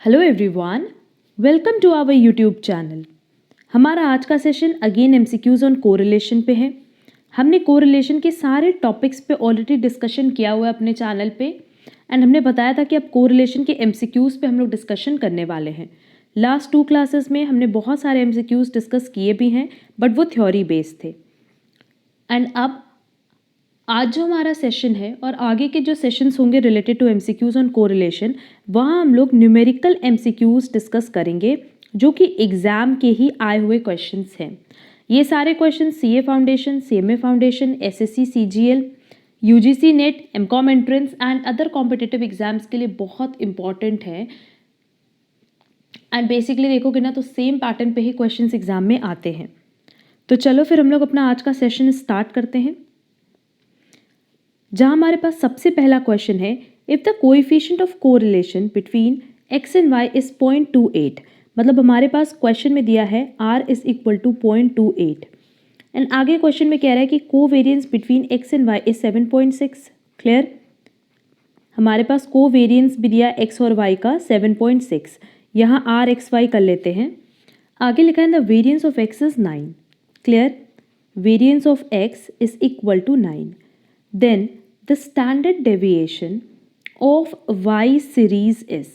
Hello everyone, welcome to our YouTube channel. हमारा आज का session again MCQs on correlation पे है। हमने कोरिलेशन के सारे टॉपिक्स पे ऑलरेडी डिस्कशन किया हुआ है अपने चैनल पे एंड हमने बताया था कि अब कोरिलेशन के एमसीक्यूज पे हम लोग डिस्कशन करने वाले हैं। लास्ट 2 क्लासेस में हमने बहुत सारे एमसीक्यूज डिस्कस किए भी हैं बट वो थ्योरी बेस्ड थे। एंड अब आज जो हमारा सेशन है और आगे के जो सेशंस होंगे related to MCQs on correlation, वहाँ हम लोग न्यूमेरिकल एमसीक्यूज डिस्कस करेंगे जो कि एग्जाम के ही आए हुए क्वेश्चंस हैं। ये सारे question CA foundation, CMA foundation, SSC, CGL, UGC NET, MCom entrance and other competitive exams के लिए बहुत इंपॉर्टेंट है। एंड बेसिकली देखोगे ना तो सेम पैटर्न पे ही क्वेश्चंस एग्जाम में आते हैं। तो चलो फिर हम लोग अपना आज का सेशन स्टार्ट करते हैं, जहाँ हमारे पास सबसे पहला क्वेश्चन है, if the coefficient of correlation between x and y is 0.28। मतलब हमारे पास क्वेश्चन में दिया है r is equal to 0.28 and आगे क्वेश्चन में कह रहा है कि covariance between x and y is 7.6। Clear? हमारे पास कोवेरियंस भी दिया x और y का 7.6। यहाँ r x y कर लेते हैं। आगे लिखा है the variance of x is 9। Clear? Variance of x is equal to 9। Then the standard deviation of y series is।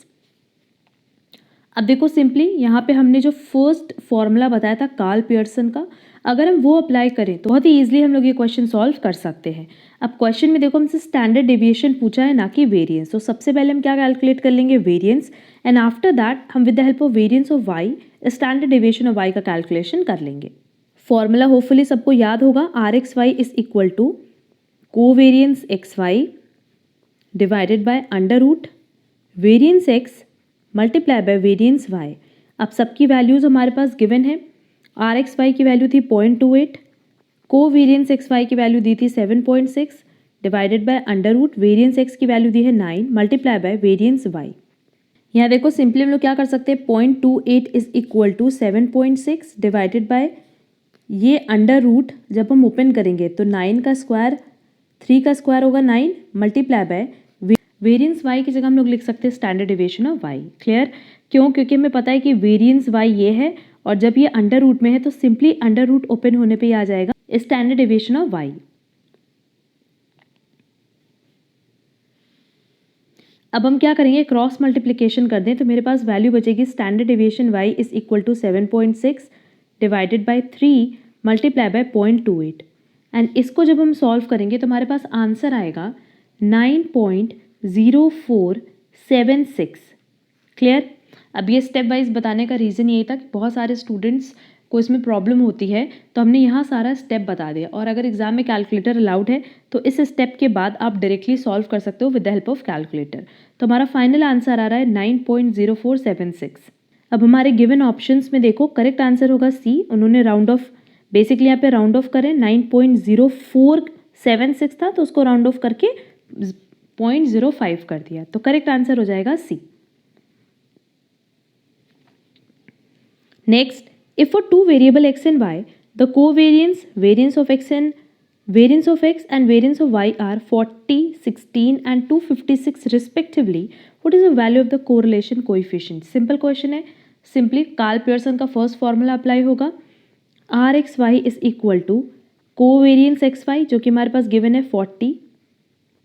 अब देखो सिंपली यहाँ पे हमने जो फर्स्ट फॉर्मूला बताया था कार्ल पियर्सन का, अगर हम वो अप्लाई करें तो बहुत ही ईजिली हम लोग ये क्वेश्चन सॉल्व कर सकते हैं। अब क्वेश्चन में देखो हमसे स्टैंडर्ड डेविएशन पूछा है ना कि वेरिएंस, तो सबसे पहले हम क्या कैलकुलेट कर लेंगे, वेरिएंस, एंड आफ्टर दैट हम with the help of variance of Y standard deviation of Y का कैलकुलेशन कर लेंगे। फॉर्मूला होपफुली सबको याद होगा, R x Y is equal to covariance x Y divided by under root variance X multiply by variance Y. अब सबकी values हमारे पास गिवन है। आर एक्स वाई की वैल्यू थी 0.28, कोवेरियंस एक्स वाई की वैल्यू दी थी 7.6 divided by under root variance X की वैल्यू दी है 9 मल्टीप्लाई बाय वेरियंस वाई। यहाँ देखो सिंपली हम लोग क्या कर सकते हैं, 0.28 is equal to 7.6 divided by ये अंडर रूट जब हम ओपन करेंगे तो 9 का स्क्वायर, 3 का स्क्वायर होगा 9 मल्टीप्लाई बाय वेरियंस y की जगह हम लोग लिख सकते हैं standard deviation of y। Clear? क्यों? क्योंकि हमें पता है कि वेरियंस y ये है और जब ये अंडर रूट में है तो सिंपली अंडर रूट ओपन होने पे ही आ जाएगा स्टैंडर्ड डेविएशन ऑफ y। अब हम क्या करेंगे, क्रॉस मल्टीप्लिकेशन कर दें तो मेरे पास वैल्यू बचेगी standard deviation y is equal to 7.6 divided by 3 multiply by 0.28 and इसको जब हम सॉल्व करेंगे तो हमारे पास आंसर आएगा 9.0476। क्लियर? अब ये स्टेप वाइज बताने का रीज़न यही था कि बहुत सारे स्टूडेंट्स को इसमें प्रॉब्लम होती है, तो हमने यहाँ सारा स्टेप बता दिया। और अगर एग्जाम में कैलकुलेटर अलाउड है तो इस स्टेप के बाद आप डायरेक्टली सॉल्व कर सकते हो with the help of calculator. तो हमारा फाइनल आंसर आ रहा है 9.0476। अब हमारे गिवन ऑप्शंस में देखो, करेक्ट आंसर होगा सी। उन्होंने राउंड ऑफ, बेसिकली यहाँ पे राउंड ऑफ करें, 9.0476 था तो उसको राउंड ऑफ करके 0.05 कर दिया, तो करेक्ट आंसर हो जाएगा C. Next, if for two variable X and Y the covariance variance of X and variance of X and variance of Y are 40, 16 and 256 respectively, what is the value of the correlation coefficient. Simple question है, simply Karl Pearson का first formula apply होगा, R x Y is equal to covariance x Y जो कि हमारे पास given है 40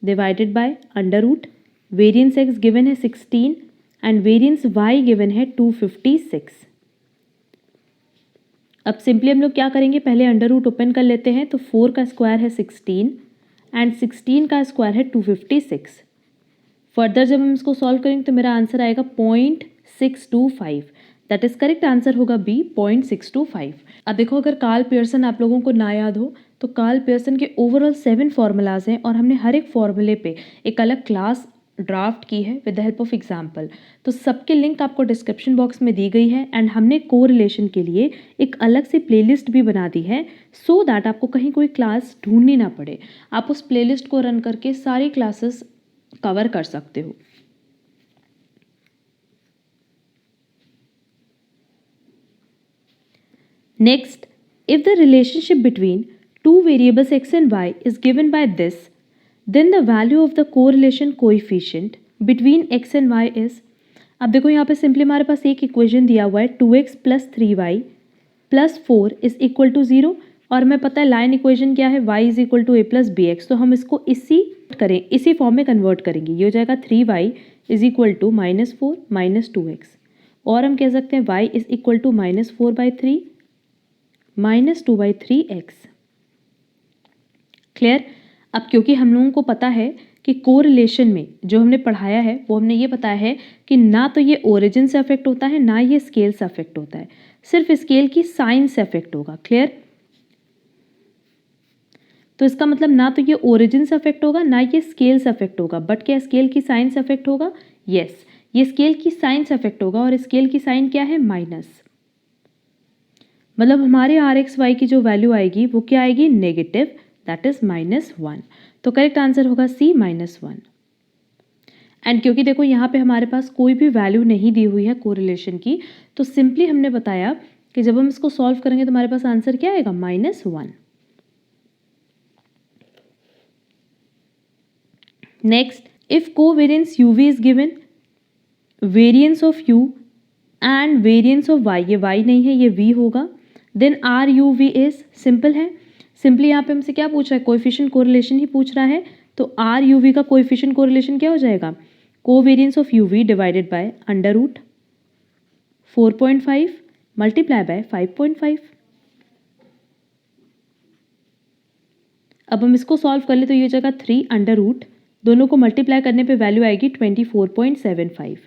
divided by under root variance x given है 16 and variance Y given है 256। अब सिंपली हम लोग क्या करेंगे, पहले अंडर रूट ओपन कर लेते हैं तो 4 का स्क्वायर है 16 एंड 16 का स्क्वायर है 256। फर्दर जब हम इसको सॉल्व करेंगे तो मेरा आंसर आएगा 0.625। दैट इज करेक्ट आंसर होगा बी, 0.625। अब देखो, अगर कार्ल पियर्सन आप लोगों को ना याद हो तो कार्ल पियर्सन के ओवरऑल 7 फार्मूलाज हैं और हमने हर एक फार्मूले पे एक अलग क्लास ड्राफ्ट की है with the help of example. तो सबके लिंक आपको डिस्क्रिप्शन बॉक्स में दी गई है एंड हमने कोरिलेशन के लिए एक अलग से प्लेलिस्ट भी बना दी है सो दैट आपको कहीं कोई क्लास ढूंढनी ना पड़े। आप उस प्लेलिस्ट को रन करके सारी क्लासेस कवर कर सकते हो। Next, if the relationship between two variables x and y is given by this, then the value of the correlation coefficient between x and y is। अब देखो यहाँ पे सिंपली हमारे पास एक इक्वेशन दिया हुआ है 2x + 3y + 4 = 0 और हमें पता है लाइन इक्वेशन क्या है y = a + bx, तो हम इसको इसी फॉर्म में कन्वर्ट करेंगे। ये हो जाएगा 3y = -4 - 2x और हम कह सकते हैं y = -4/3 - 2/3x। क्लियर। अब क्योंकि हम लोगों को पता है कि कोरिलेशन में जो हमने पढ़ाया है वो हमने ये बताया है कि ना तो ये ओरिजिन से अफेक्ट होता है ना ये स्केल से अफेक्ट होता है, सिर्फ स्केल की साइन से अफेक्ट होगा। क्लियर। तो इसका मतलब ना तो ये ओरिजिन से अफेक्ट होगा ना ये स्केल से अफेक्ट होगा, बट क्या स्केल की साइन से अफेक्ट होगा? यस, ये स्केल की साइन से अफेक्ट होगा और स्केल की साइन क्या है? माइनस। मतलब हमारे RXY की जो वैल्यू आएगी वो क्या आएगी? Negative, that is -1। तो करेक्ट आंसर होगा C -1। एंड क्योंकि देखो यहाँ पे हमारे पास कोई भी वैल्यू नहीं दी हुई है कोरिलेशन की, तो सिंपली हमने बताया कि जब हम इसको सॉल्व करेंगे तो हमारे पास आंसर क्या आएगा? -1। Next, if covariance UV is given, variance of U and variance of Y, ये Y नहीं है ये V होगा, देन RUV इज, सिंपल है, सिंपली यहाँ पे हमसे क्या पूछ रहा है? कोएफिशिएंट कोरिलेशन ही पूछ रहा है, तो RUV का कोएफिशिएंट कोरिलेशन क्या हो जाएगा? Covariance of UV divided by √4.5 multiply by 5.5। अब हम इसको सॉल्व कर ले तो ये हो जाएगा 3 दोनों को मल्टीप्लाई करने पे वैल्यू आएगी 24.75।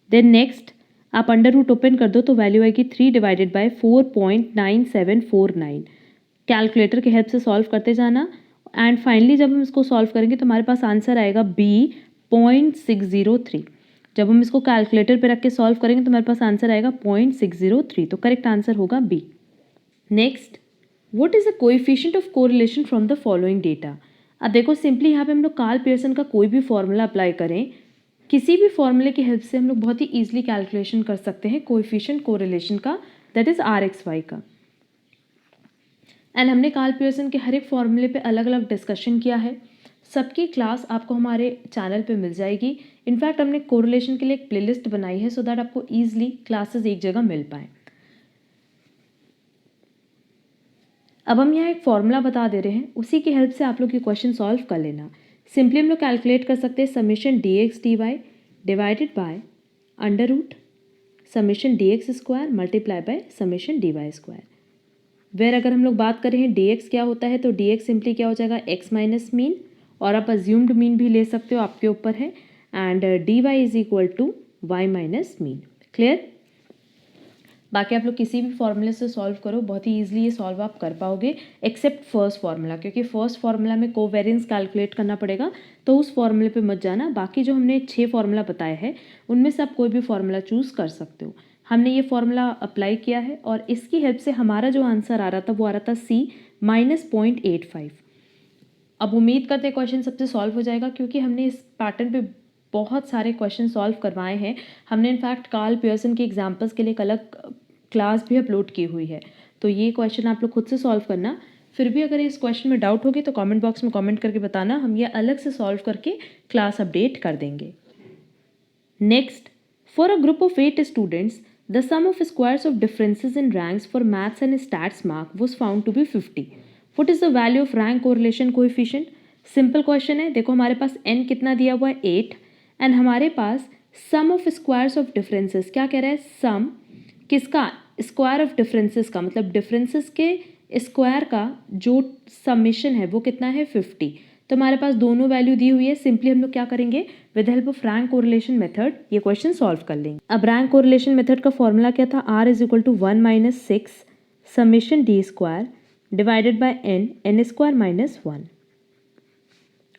देन नेक्स्ट आप अंडर रूट ओपन कर दो तो वैल्यू आएगी 3 डिवाइडेड बाय 4.9749। कैलकुलेटर की हेल्प से सॉल्व करते जाना एंड फाइनली जब हम इसको सॉल्व करेंगे तो हमारे पास आंसर आएगा B 0.603। जब हम इसको कैलकुलेटर पे रख के सॉल्व करेंगे तो हमारे पास आंसर आएगा 0.603, तो करेक्ट आंसर होगा B। Next, what is the coefficient of correlation from the following data. अब देखो सिंपली यहाँ पे हम लोग कार्ल पियर्सन का कोई भी फॉर्मूला अप्लाई करें, किसी भी फॉर्मूले की हेल्प से हम लोग बहुत ही ईजिली कैलकुलेशन कर सकते हैं कोएफिशिएंट कोरिलेशन का, दैट इज RXY का। एंड हमने कार्ल पियर्सन के हर एक फॉर्मूले पे अलग अलग डिस्कशन किया है, सबकी क्लास आपको हमारे चैनल पे मिल जाएगी। इनफैक्ट हमने कोरिलेशन के लिए एक प्लेलिस्ट बनाई है सो दैट आपको ईजिली क्लासेस एक जगह मिल पाएँ। अब हम यहाँ एक फॉर्मूला बता दे रहे हैं, उसी की हेल्प से आप लोग ये क्वेश्चन सॉल्व कर लेना। सिंपली हम लोग कैलकुलेट कर सकते हैं summation dx dy divided by √(dx² multiply by (dy²). Where अगर हम लोग बात करें dx क्या होता है तो dx सिंपली क्या हो जाएगा? x माइनस मीन, और आप अज्यूम्ड मीन भी ले सकते हो, आपके ऊपर है, and dy = y minus mean. Clear. बाकी आप लोग किसी भी फॉर्मूले से सॉल्व करो, बहुत ही ईजिली ये सॉल्व आप कर पाओगे एक्सेप्ट फर्स्ट फार्मूला, क्योंकि फर्स्ट फार्मूला में कोवेरियंस कैलकुलेट करना पड़ेगा, तो उस फॉर्मूले पे मत जाना। बाकी जो हमने 6 फार्मूला बताए हैं उनमें से आप कोई भी फार्मूला चूज़ कर सकते हो। हमने ये फार्मूला अप्लाई किया है और इसकी हेल्प से हमारा जो आंसर आ रहा था वो आ रहा था C -0.85। अब उम्मीद करते हैं क्वेश्चन सबसे सॉल्व हो जाएगा, क्योंकि हमने इस पैटर्न पे बहुत सारे क्वेश्चन सॉल्व करवाए हैं। हमने इनफैक्ट कार्ल पियर्सन के एग्जाम्पल्स के लिए एक अलग क्लास भी अपलोड की हुई है, तो ये क्वेश्चन आप लोग खुद से सॉल्व करना। फिर भी अगर इस क्वेश्चन में डाउट होगी तो कमेंट बॉक्स में कमेंट करके बताना, हम ये अलग से सॉल्व करके क्लास अपडेट कर देंगे। Next, for a group of 8 students the sum of squares of differences in ranks for maths and stats mark was found to be 50। What is the value of rank correlation coefficient. Simple question है, देखो हमारे पास n कितना दिया हुआ है 8, and हमारे पास सम of squares of differences क्या कह रहा है? सम किसका? स्क्वायर ऑफ डिफरेंसेस का, मतलब डिफरेंसेस के स्क्वायर का जो समेशन है वो कितना है? 50। तो हमारे पास दोनों वैल्यू दी हुई है, सिंपली हम लोग क्या करेंगे? With help of rank correlation method ये क्वेश्चन सॉल्व कर लेंगे। अब रैंक कोरिलेशन मेथड का फॉर्मूला क्या था? R = 1 - 6 summation d² divided by n² - 1।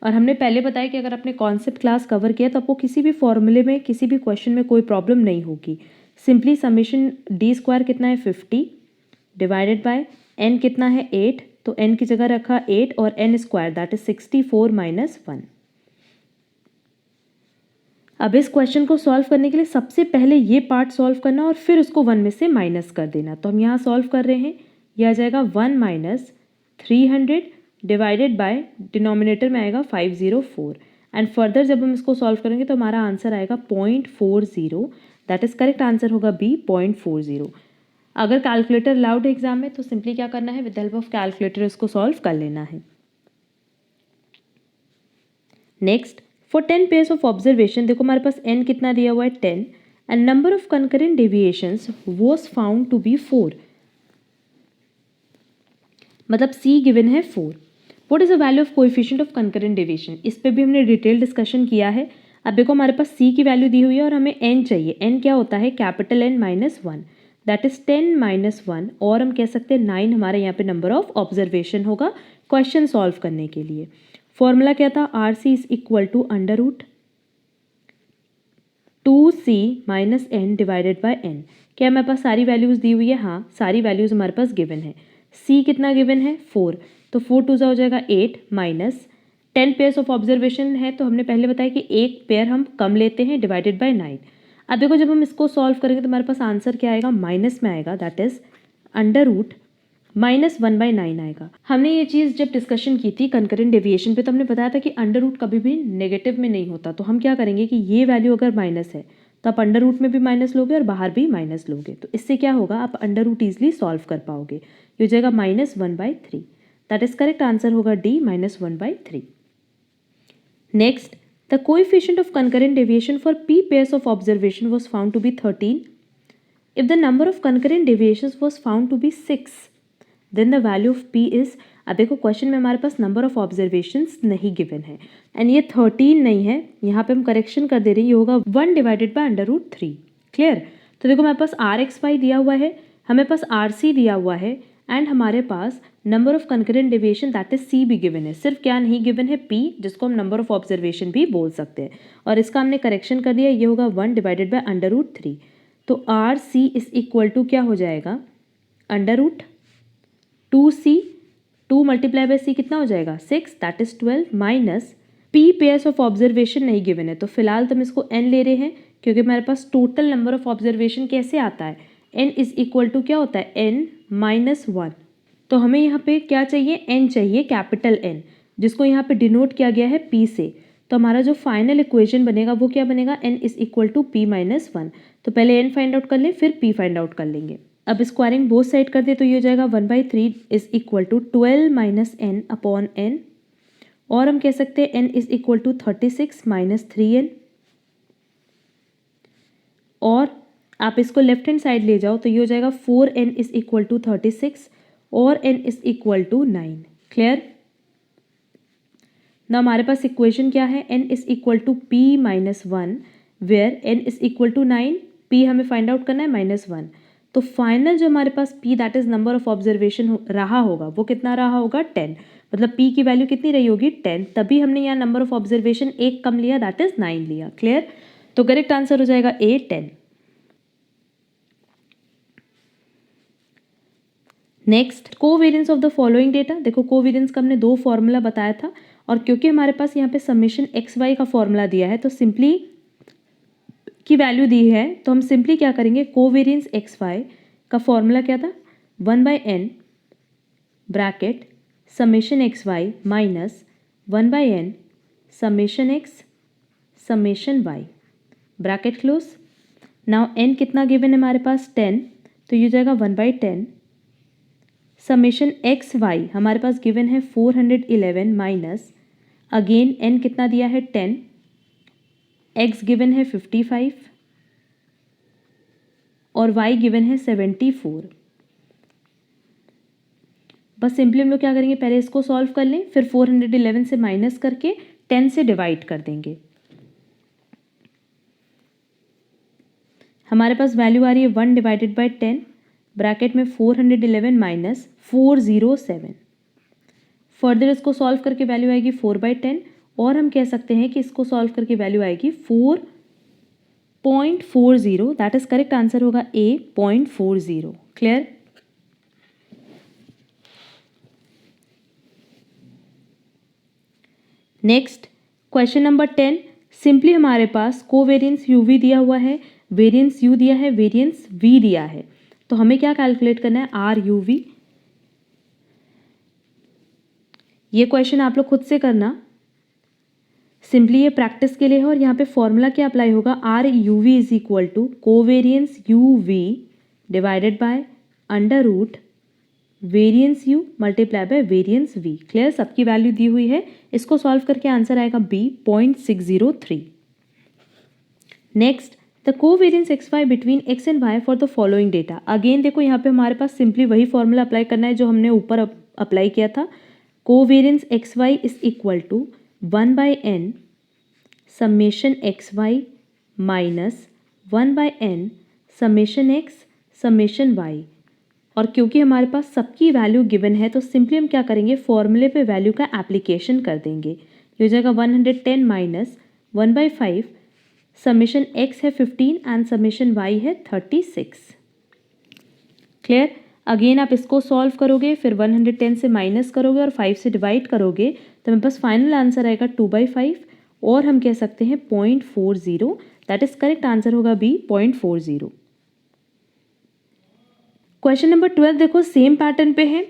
और हमने पहले बताया कि अगर आपने कॉन्सेप्ट क्लास कवर किया तो आपको किसी भी फॉर्मूले में किसी भी क्वेश्चन में कोई प्रॉब्लम नहीं होगी। सिंपली समेशन d² कितना है? 50 डिवाइडेड बाय n कितना है? 8, तो n की जगह रखा 8 और n² दैट इज 64 - 1। अब इस क्वेश्चन को सॉल्व करने के लिए सबसे पहले ये पार्ट सॉल्व करना और फिर उसको 1 में से माइनस कर देना। तो हम यहाँ सॉल्व कर रहे हैं, यह आ जाएगा 1 - 300 डिवाइडेड बाय डिनोमिनेटर में आएगा 504, एंड फर्दर जब हम इसको सॉल्व करेंगे तो हमारा आंसर आएगा 0.40, दैट इज़ करेक्ट आंसर होगा बी 0.40। अगर कैलकुलेटर अलाउड है एग्जाम में तो सिंपली क्या करना है, विद हेल्प ऑफ कैलकुलेटर इसको सॉल्व कर लेना है। Next, for 10 pairs of observation, देखो हमारे पास n कितना दिया हुआ है 10 and number of concurrent deviations was found to be 4, मतलब c गिवन है 4। What is the value of coefficient of concurrent deviation, इस पे भी हमने डिटेल डिस्कशन किया है। अब देखो हमारे पास c की वैल्यू दी हुई है और हमें n चाहिए। n क्या होता है, capital N minus 1, that is 10 minus 1, और हम कह सकते हैं 9 हमारे यहाँ पे नंबर ऑफ ऑब्जर्वेशन होगा क्वेश्चन सॉल्व करने के लिए। फॉर्मूला क्या था, r c is equal to under root 2c minus n divided by n. क्या हमारे पास सारी वैल्यूज़ दी हुई है, हाँ सारी वैल्यूज़ हमारे पास गिवन है। c कितना गिवन है 4, तो 4 टू हो जाएगा 8 माइनस 10 पेयर्स ऑफ ऑब्जर्वेशन है, तो हमने पहले बताया कि एक पेयर हम कम लेते हैं डिवाइडेड बाय 9। अब देखो जब हम इसको सॉल्व करेंगे तो हमारे पास आंसर क्या आएगा, माइनस में आएगा, दैट इज अंडर रूट -1/9 आएगा। हमने ये चीज़ जब डिस्कशन की थी कंकरेंट डेविएशन पे तो हमने बताया था कि अंडर रूट कभी भी नेगेटिव में नहीं होता, तो हम क्या करेंगे कि ये वैल्यू अगर माइनस है तो आप अंडर रूट में भी माइनस लोगे और बाहर भी माइनस लोगे, तो इससे क्या होगा, आप अंडर रूट ईजिली सॉल्व कर पाओगे। ये हो जाएगा -1/3, दैट इज करेक्ट आंसर होगा D -1/3। Next, the coefficient of concurrent deviation for p pairs of observation was found to be 13 if the number of concurrent deviations was found to be 6, then the value of p is. अब देखो question में हमारे पास number of observations नहीं given है and ये 13 नहीं है, यहाँ पे हम करेक्शन कर दे रहे हैं, ये होगा 1 divided by under root 3। Clear, तो देखो हमारे पास rxy दिया हुआ है, हमें पास rc दिया हुआ है एंड हमारे पास number of concurrent deviation that is c भी गिवन है। सिर्फ क्या नहीं गिवन है, p, जिसको हम नंबर ऑफ ऑब्जर्वेशन भी बोल सकते हैं, और इसका हमने करेक्शन कर दिया, ये होगा 1 डिवाइडेड बाय अंडर रूट 3। तो rc इज इक्वल टू क्या हो जाएगा, under root 2c, 2 multiply by c कितना हो जाएगा 6, that is 12 minus p pairs of observation नहीं गिवन है, तो फिलहाल तो हम इसको n ले रहे हैं क्योंकि हमारे पास टोटल नंबर ऑफ ऑब्जर्वेशन कैसे आता है, n इज इक्वल टू क्या होता है n माइनस 1। तो हमें यहाँ पे क्या चाहिए, n चाहिए, कैपिटल N, जिसको यहाँ पे डिनोट किया गया है p से। तो हमारा जो फाइनल इक्वेशन बनेगा वो क्या बनेगा, n is equal to p minus 1। तो पहले n फाइंड आउट कर ले, फिर p फाइंड आउट कर लेंगे। अब स्क्वायरिंग बोथ साइड कर दे तो ये हो जाएगा 1/3 is equal to 12 minus n upon n, और हम कह सकते हैं n is equal to 36 minus 3n, और आप इसको लेफ्ट हैंड साइड ले जाओ तो ये हो जाएगा 4n इज इक्वल टू 36 और n is equal to 9। Clear, ना हमारे पास इक्वेशन क्या है, n is equal to p minus 1 where n is equal to 9, p हमें फाइंड आउट करना है -1। तो फाइनल जो हमारे पास p that is number of observation रहा होगा वो कितना रहा होगा 10, मतलब p की वैल्यू कितनी रही होगी 10, तभी हमने यहाँ नंबर ऑफ ऑब्जर्वेशन एक कम लिया, दैट इज 9 लिया। क्लियर, तो करेक्ट आंसर हो जाएगा A 10। Next, covariance of the following data. देखो कोवेरियंस का हमने 2 फॉर्मूला बताया था, और क्योंकि हमारे पास यहाँ पे समेशन एक्स वाई का फॉर्मूला दिया है तो सिंपली की वैल्यू दी है, तो हम सिंपली क्या करेंगे, कोवेरियंस एक्स वाई का फॉर्मूला क्या था, 1/n bracket summation x y minus 1/n summation x summation y bracket close. Now n कितना गिवन है हमारे पास 10, तो ये हो जाएगा 1/10 समेशन एक्स वाई हमारे पास गिवन है 411 माइनस अगेन n कितना दिया है 10, x गिवन है 55 और y गिवन है 74। बस सिंपली हम लोग क्या करेंगे, पहले इसको सॉल्व कर लें, फिर 411 से माइनस करके 10 से डिवाइड कर देंगे। हमारे पास वैल्यू आ रही है 1 डिवाइडेड बाई 10 ब्रैकेट में 411 माइनस 407। फर्दर इसको सॉल्व करके वैल्यू आएगी 4/10, और हम कह सकते हैं कि इसको सॉल्व करके वैल्यू आएगी 4.40, दैट इज करेक्ट आंसर होगा A 0.40। Clear, next question number 10। Simply हमारे पास कोवेरियंस UV दिया हुआ है, वेरियंस U दिया है, वेरियंस V दिया है, तो हमें क्या कैलकुलेट करना है, RUV। ये क्वेश्चन आप लोग खुद से करना, सिंपली ये प्रैक्टिस के लिए है और यहाँ पे फॉर्मूला क्या अप्लाई होगा, r u v is equal to covariance u v divided by under root variance u multiply by variance v. Clear, सबकी वैल्यू दी हुई है, इसको सॉल्व करके आंसर आएगा B 0.603। Next, the covariance x y between x and y for the following data. Again देखो यहाँ पे हमारे पास सिंपली वही फॉर्मूला अप्लाई करना है जो हमने ऊपर अप्लाई किया था। Covariance x Y is equal to 1/n summation x y minus 1/n summation x summation y. और क्योंकि हमारे पास सबकी वैल्यू गिवन है तो सिंपली हम क्या करेंगे, फॉर्मूले पे वैल्यू का एप्लीकेशन कर देंगे। ये हो जाएगा 110 माइनस 1/5 समेशन एक्स है 15 एंड समेशन वाई है 36। क्लियर, अगेन आप इसको सॉल्व करोगे, फिर 110 से माइनस करोगे और 5 से डिवाइड करोगे तो हमें बस फाइनल आंसर आएगा 2/5 और हम कह सकते हैं 0.40। दैट इज करेक्ट आंसर होगा बी 0.40। क्वेश्चन नंबर 12 देखो सेम पैटर्न पे है,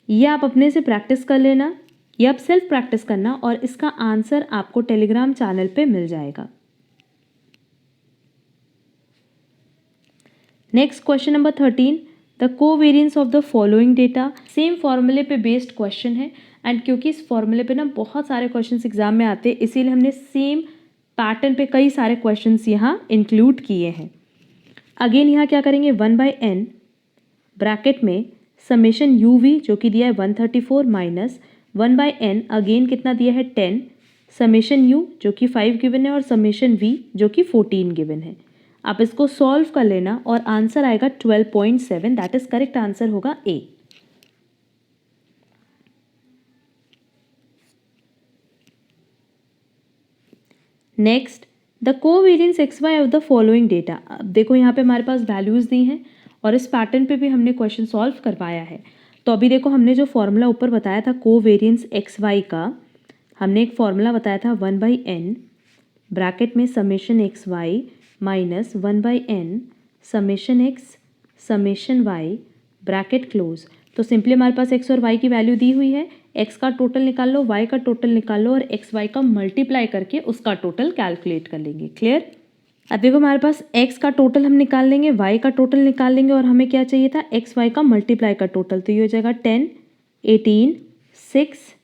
ये आप अपने से प्रैक्टिस कर लेना, ये आप सेल्फ प्रैक्टिस करना और इसका आंसर आपको टेलीग्राम चैनल पे मिल जाएगा। Next question number 13, the covariance of the following data. Same फॉर्मूले पे बेस्ड क्वेश्चन है एंड क्योंकि इस फॉर्मूले पे ना बहुत सारे क्वेश्चंस एग्जाम में आते हैं इसीलिए हमने सेम पैटर्न पे कई सारे क्वेश्चंस यहाँ इंक्लूड किए हैं। अगेन यहाँ क्या करेंगे, 1/n ब्रैकेट में समेशन यू वी जो कि दिया है 134 माइनस 1/n अगेन कितना दिया है 10 समेशन यू जो कि 5 गिवन है और समेशन वी जो कि 14 गिवन है। आप इसको सॉल्व कर लेना और आंसर आएगा 12.7। दैट इज करेक्ट आंसर होगा A. Next, the covariance x Y of the following data. अब देखो यहाँ पे हमारे पास वैल्यूज़ दी हैं और इस पैटर्न पे भी हमने क्वेश्चन सॉल्व करवाया है। तो अभी देखो हमने जो फॉर्मूला ऊपर बताया था कोवेरियंस एक्स वाई का, हमने एक फॉर्मूला बताया था 1/n ब्रैकेट में summation x y minus 1/n summation x summation y bracket close. तो सिंपली हमारे पास एक्स और वाई की वैल्यू दी हुई है, एक्स का टोटल निकाल लो, वाई का टोटल निकाल लो और एक्स वाई का मल्टीप्लाई करके उसका टोटल कैलकुलेट कर लेंगे। क्लियर, अब देखो हमारे पास एक्स का टोटल हम निकाल लेंगे, वाई का टोटल निकाल लेंगे और हमें क्या चाहिए था, एक्स वाई का मल्टीप्लाई का टोटल। तो ये हो जाएगा 10 18 6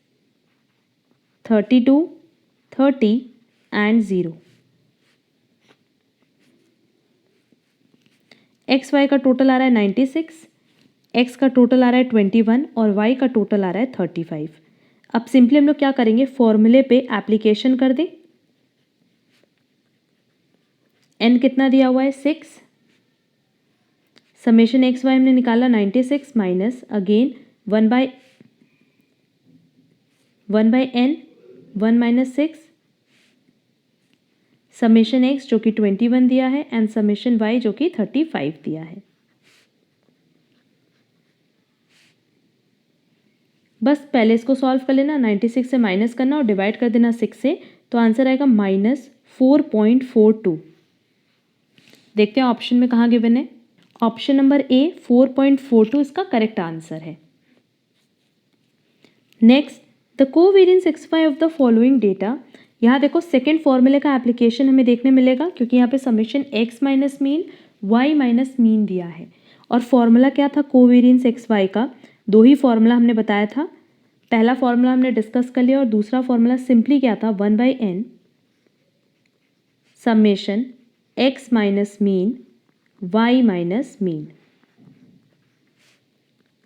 32 30 एंड 0। एक्स वाई का टोटल आ रहा है 96, एक्स का टोटल आ रहा है 21 और वाई का टोटल आ रहा है 35। अब सिंपली हम लोग क्या करेंगे, फॉर्मूले पे एप्लीकेशन कर दें। एन कितना दिया हुआ है 6, समेशन एक्स वाई हमने निकाला 96 minus again 1/n 1 minus 6 summation x जो कि 21 दिया है एंड समेशन वाई जो कि 35 दिया है। बस पहले इसको सॉल्व कर लेना, 96 से माइनस करना और डिवाइड कर देना 6 से, तो आंसर आएगा -4.42। देखते हैं ऑप्शन में कहाँ गिवन है। ऑप्शन नंबर ए 4.42 इसका करेक्ट आंसर है। Next, the covariance x Y of the following data. यहाँ देखो सेकेंड फॉर्मूले का एप्लीकेशन हमें देखने मिलेगा क्योंकि यहाँ पे summation x minus mean y minus mean दिया है और फॉर्मूला क्या था कोवेरियंस एक्स वाई का, दो ही फॉर्मूला हमने बताया था। पहला फॉर्मूला हमने डिस्कस कर लिया और दूसरा फॉर्मूला सिंपली क्या था 1/n summation x minus mean y minus mean.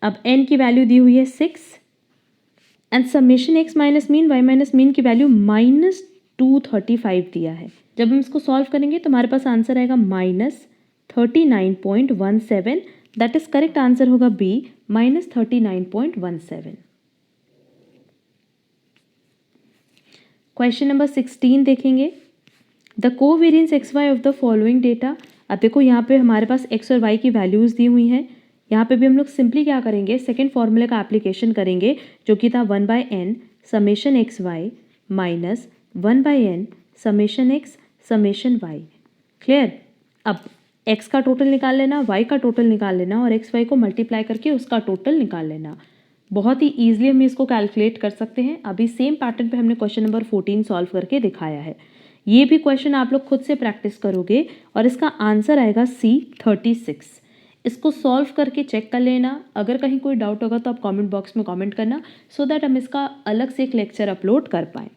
अब n की वैल्यू दी हुई है 6 and summation x minus mean y minus mean की वैल्यू -235 दिया है। जब हम इसको सॉल्व करेंगे तो हमारे पास आंसर आएगा -39.17। दैट इज करेक्ट आंसर होगा बी -39.17। क्वेश्चन नंबर 16 देखेंगे, the covariance x Y of the following data. अब देखो यहाँ पे हमारे पास एक्स और वाई की वैल्यूज़ दी हुई हैं, यहाँ पे भी हम लोग सिंपली क्या करेंगे, सेकेंड फॉर्मूले का एप्लीकेशन करेंगे जो कि था 1/n summation x y minus 1/n summation x summation y. Clear, अब x का टोटल निकाल लेना, y का टोटल निकाल लेना और एक्स वाई को मल्टीप्लाई करके उसका टोटल निकाल लेना। बहुत ही ईजिली हम इसको कैलकुलेट कर सकते हैं। अभी सेम पैटर्न पे हमने क्वेश्चन नंबर 14 सॉल्व करके दिखाया है। ये भी क्वेश्चन आप लोग खुद से प्रैक्टिस करोगे और इसका आंसर आएगा C36। इसको सॉल्व करके चेक कर लेना। अगर कहीं कोई डाउट होगा तो आप कमेंट बॉक्स में कमेंट करना, सो दैट हम इसका अलग से एक लेक्चर अपलोड कर पाएँ।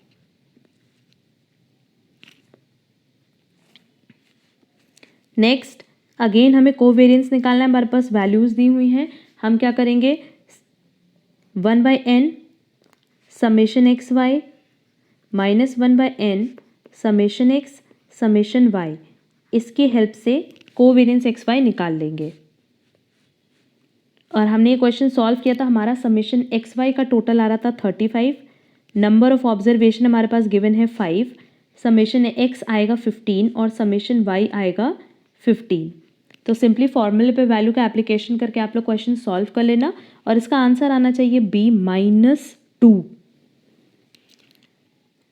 नेक्स्ट अगेन हमें कोवेरिएंस निकालना है। हमारे पास वैल्यूज़ दी हुई हैं। हम क्या करेंगे, 1/n summation x y minus 1/n summation x summation y, इसकी हेल्प से कोवेरिएंस एक्स वाई निकाल लेंगे। और हमने ये क्वेश्चन सॉल्व किया था। हमारा समेशन एक्स वाई का टोटल आ रहा था 35, नंबर ऑफ ऑब्जर्वेशन हमारे पास गिवन है 5, समेशन एक्स आएगा 15 और समेशन वाई आएगा 15। तो सिंपली फॉर्मूले पे वैल्यू का एप्लीकेशन करके आप लोग क्वेश्चन सॉल्व कर लेना और इसका आंसर आना चाहिए B-2।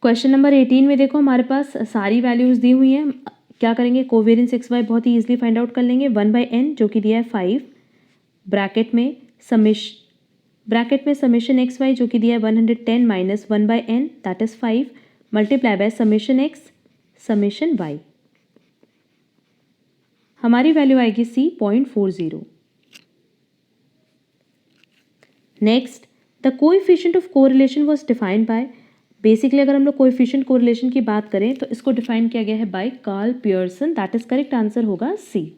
क्वेश्चन नंबर 18 में देखो हमारे पास सारी वैल्यूज़ दी हुई हैं। क्या करेंगे, कोवेरिएंस एक्स वाई बहुत ही ईजिली फाइंड आउट कर लेंगे। 1/n जो कि दिया है 5, ब्रैकेट में समेशन एक्स वाई जो कि दिया है 110 minus 1/n that is 5 multiply by summation x summation y. हमारी वैल्यू आएगी C.40। Next the coefficient of correlation was defined by, basically अगर हम लोग कोएफिशिएंट कोरिलेशन की बात करें तो इसको डिफाइन किया गया है by Karl Pearson, that is correct answer होगा C।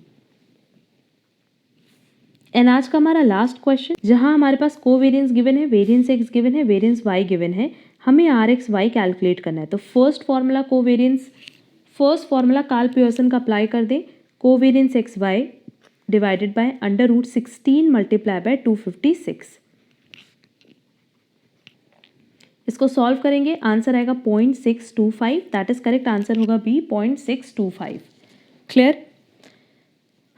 एंड आज का हमारा लास्ट क्वेश्चन, जहां हमारे पास कोवेरिएंस गिवन है, वेरिएंस एक्स गिवन है, वेरिएंस वाई गिवन है, हमें आर एक्स वाई कैलकुलेट करना है। तो फर्स्ट फॉर्मूला कार्ल पियर्सन का अप्लाई कर दें, covariance x Y divided by √16 multiply by 256। इसको सॉल्व करेंगे, आंसर आएगा 0.625, दैट इज करेक्ट आंसर होगा B 0.625। क्लियर।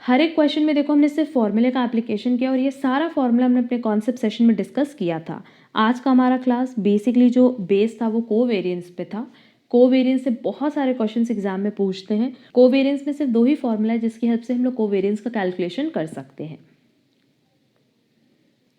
हर एक क्वेश्चन में देखो हमने सिर्फ फॉर्मूले का एप्लीकेशन किया और ये सारा फॉर्मूला हमने अपने कॉन्सेप्ट सेशन में डिस्कस किया था। आज का हमारा क्लास बेसिकली जो बेस था वो कोवेरिएंस पे था। कोवेरिएंस से बहुत सारे क्वेश्चंस एग्जाम में पूछते हैं। कोवेरिएंस में सिर्फ 2 ही फॉर्मूला है जिसकी हेल्प से हम लोग कोवेरिएंस का कैलकुलेशन कर सकते हैं।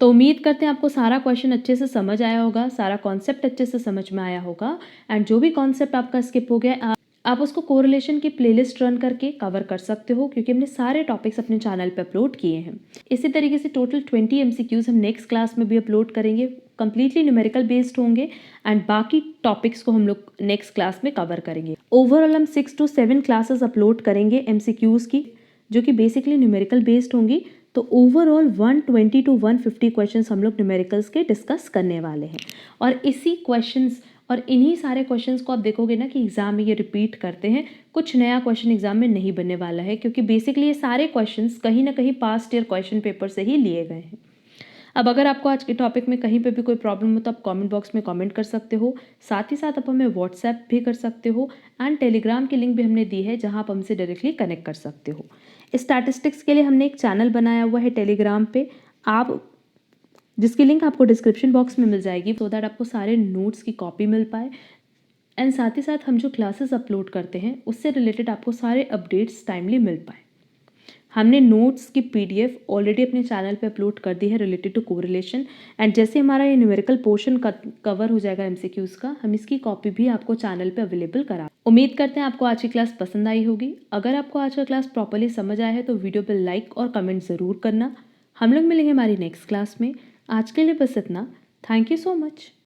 तो उम्मीद करते हैं आपको सारा क्वेश्चन अच्छे से समझ आया होगा, सारा कॉन्सेप्ट अच्छे से समझ में आया होगा। एंड जो भी कॉन्सेप्ट आपका स्किप हो गया आप उसको कोरिलेशन की प्लेलिस्ट रन करके कवर कर सकते हो, क्योंकि हमने सारे टॉपिक्स अपने चैनल पे अपलोड किए हैं। इसी तरीके से टोटल 20 MCQs हम नेक्स्ट क्लास में भी अपलोड करेंगे, कंप्लीटली न्यूमेरिकल बेस्ड होंगे एंड बाकी टॉपिक्स को हम लोग नेक्स्ट क्लास में कवर करेंगे। ओवरऑल हम 6 to 7 क्लासेस अपलोड करेंगे MCQs की, जो कि बेसिकली न्यूमेरिकल बेस्ड होंगी। तो ओवरऑल 120 to 150 क्वेश्चंस हम लोग न्यूमेरिकल्स के डिस्कस करने वाले हैं। और इसी क्वेश्चंस और इन्हीं सारे क्वेश्चंस को आप देखोगे ना कि एग्जाम में ये रिपीट करते हैं, कुछ नया क्वेश्चन एग्जाम में नहीं बनने वाला है, क्योंकि बेसिकली ये सारे क्वेश्चंस कहीं ना कहीं पास्ट ईयर क्वेश्चन पेपर से ही लिए गए हैं। अब अगर आपको आज के टॉपिक में कहीं पे भी कोई प्रॉब्लम हो तो आप कमेंट बॉक्स में कमेंट कर सकते हो। साथ ही साथ आप हमें व्हाट्सएप भी कर सकते हो एंड टेलीग्राम की लिंक भी हमने दी है, जहां आप हमसे डायरेक्टली कनेक्ट कर सकते हो। स्टैटिस्टिक्स के लिए हमने एक चैनल बनाया हुआ है टेलीग्राम पे, आप जिसकी लिंक आपको डिस्क्रिप्शन बॉक्स में मिल जाएगी, सो दैट आपको सारे नोट्स की कॉपी मिल पाए। एंड साथ ही साथ हम जो क्लासेस अपलोड करते हैं उससे रिलेटेड आपको सारे अपडेट्स टाइमली मिल पाए। हमने नोट्स की PDF ऑलरेडी अपने चैनल पे अपलोड कर दी है रिलेटेड टू कोरिलेशन। एंड जैसे हमारा ये न्यूमेरिकल पोर्शन कवर हो जाएगा MCQs का, हम इसकी कॉपी भी आपको चैनल पे अवेलेबल करा। उम्मीद करते हैं आपको आज की क्लास पसंद आई होगी। अगर आपको आज का क्लास प्रॉपर्ली समझ आया है तो वीडियो पर लाइक और कमेंट ज़रूर करना। हम लोग मिलेंगे हमारी नेक्स्ट क्लास में। आज के लिए बस इतना। Thank you so much.